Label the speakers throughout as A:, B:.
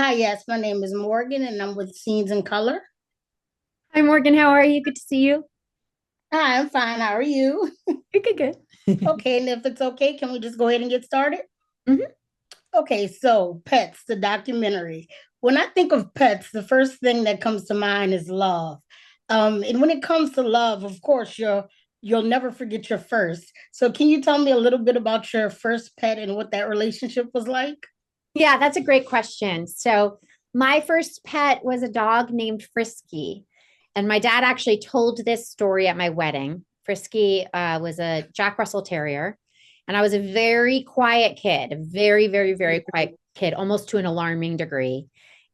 A: Hi, yes, my name is Morgan and I'm with Scenes in Color.
B: Hi, Morgan. How are you? Good to see you.
A: Hi, I'm fine. How are you?
B: Good.
A: Okay, and if it's okay, can we just go ahead and get started?
B: Mhm.
A: Okay, so Pets, the documentary. When I think of pets, the first thing that comes to mind is love. And when it comes to love, of course, you'll never forget your first. So can you tell me a little bit about your first pet and what that relationship was like?
B: Yeah, that's a great question. So, my first pet was a dog named Frisky. And my dad actually told this story at my wedding. Frisky was a Jack Russell Terrier. And I was a very quiet kid, a very, very, very quiet kid, almost to an alarming degree.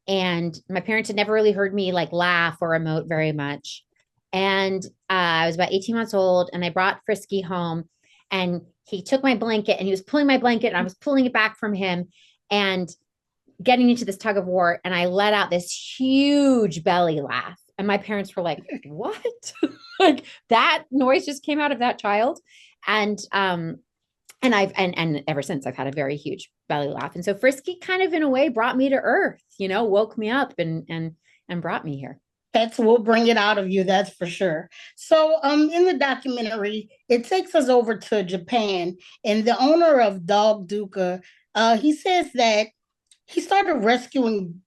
B: And my parents had never really heard me like laugh or emote very much. And I was about 18 months old, and I brought Frisky home, and he took my blanket and he was pulling my blanket, and I was pulling it back from him and getting into this tug of war. And I let out this huge belly laugh. And my parents were like, what? Like that noise just came out of that child. And and ever since I've had a very huge belly laugh. And so Frisky kind of in a way brought me to earth, woke me up and brought me here.
A: Pets will bring it out of you, that's for sure. So, in the documentary, it takes us over to Japan, and the owner of Dog Duca, he says that he started rescuing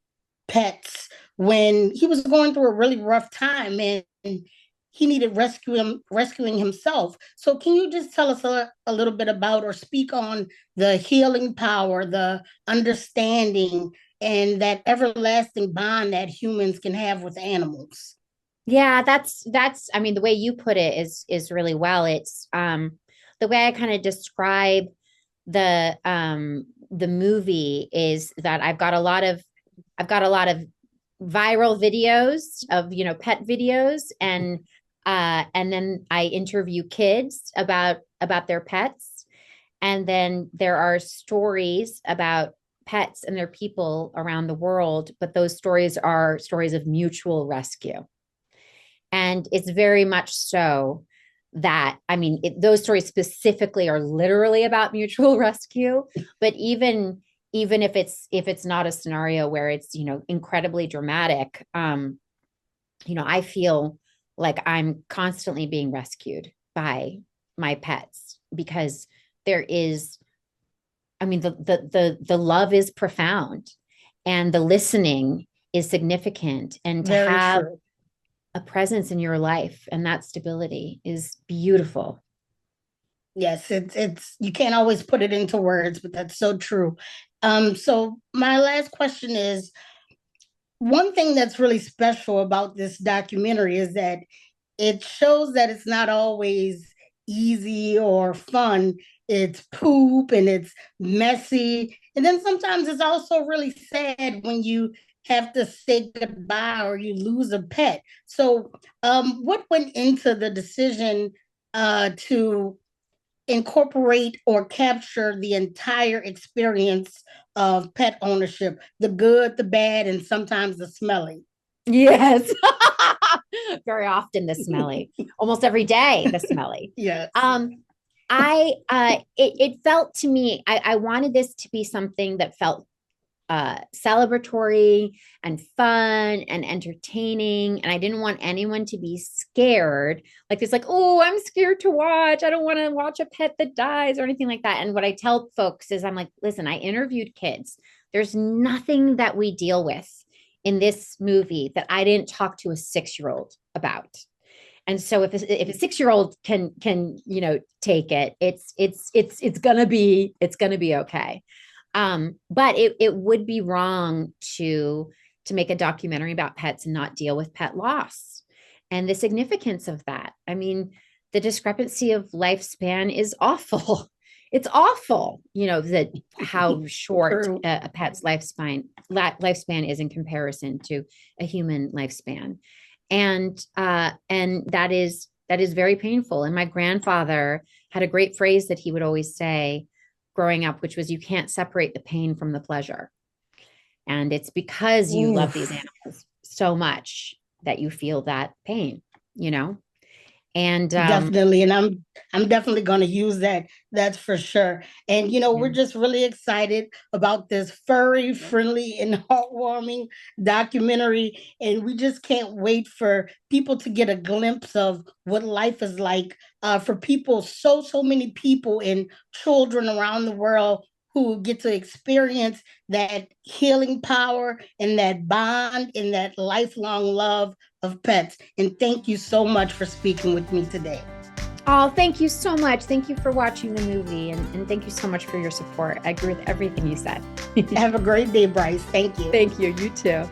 A: pets when he was going through a really rough time, and he needed rescuing himself. So, can you just tell us a little bit about or speak on the healing power, the understanding, and that everlasting bond that humans can have with animals?
B: Yeah, that's I mean the way you put it is really well. It's the way I kind of describe the movie is that I've got a lot of viral videos of pet videos, and then I interview kids about their pets, and then there are stories about pets and their people around the world, but those stories are stories of mutual rescue. And it's very much so that, I mean, those stories specifically are literally about mutual rescue, but even if it's not a scenario where it's incredibly dramatic, I feel like I'm constantly being rescued by my pets because there is, I mean, the love is profound, and the listening is significant, and to
A: Very
B: have
A: true.
B: a presence in your life and that stability is beautiful.
A: Yes, it's you can't always put it into words, but that's so true. So my last question is one thing that's really special about this documentary is that it shows that it's not always easy or fun. It's poop and it's messy. And then sometimes it's also really sad when you have to say goodbye or you lose a pet. So, what went into the decision to incorporate or capture the entire experience of pet ownership, the good, the bad, and sometimes the smelly?
B: Yes. Very often the smelly, almost every day the smelly.
A: Yes.
B: Um, it felt to me, I wanted this to be something that felt celebratory and fun and entertaining. And I didn't want anyone to be scared. Like it's like, oh, I'm scared to watch. I don't want to watch a pet that dies or anything like that. And what I tell folks is I'm like, listen, I interviewed kids. There's nothing that we deal with in this movie that I didn't talk to a 6-year-old about. And so if a 6-year-old can take it, it's gonna be okay. But it would be wrong to make a documentary about pets and not deal with pet loss and the significance of that. I mean, the discrepancy of lifespan is awful. It's awful, that how short
A: True.
B: a pet's lifespan is in comparison to a human lifespan, and that is very painful. And my grandfather had a great phrase that he would always say growing up, which was, you can't separate the pain from the pleasure. And it's because you love these
A: Oof.
B: animals so much that you feel that pain, you know? And
A: Definitely. And I'm definitely going to use that. That's for sure. And we're
B: yeah.
A: just really excited about this furry, friendly, and heartwarming documentary. And we just can't wait for people to get a glimpse of what life is like for people, so many people and children around the world who get to experience that healing power and that bond and that lifelong love of pets. And thank you so much for speaking with me today.
B: Oh, thank you so much. Thank you for watching the movie, and thank you so much for your support. I agree with everything you said.
A: Have a great day, Bryce. Thank you.
B: Thank you. You too.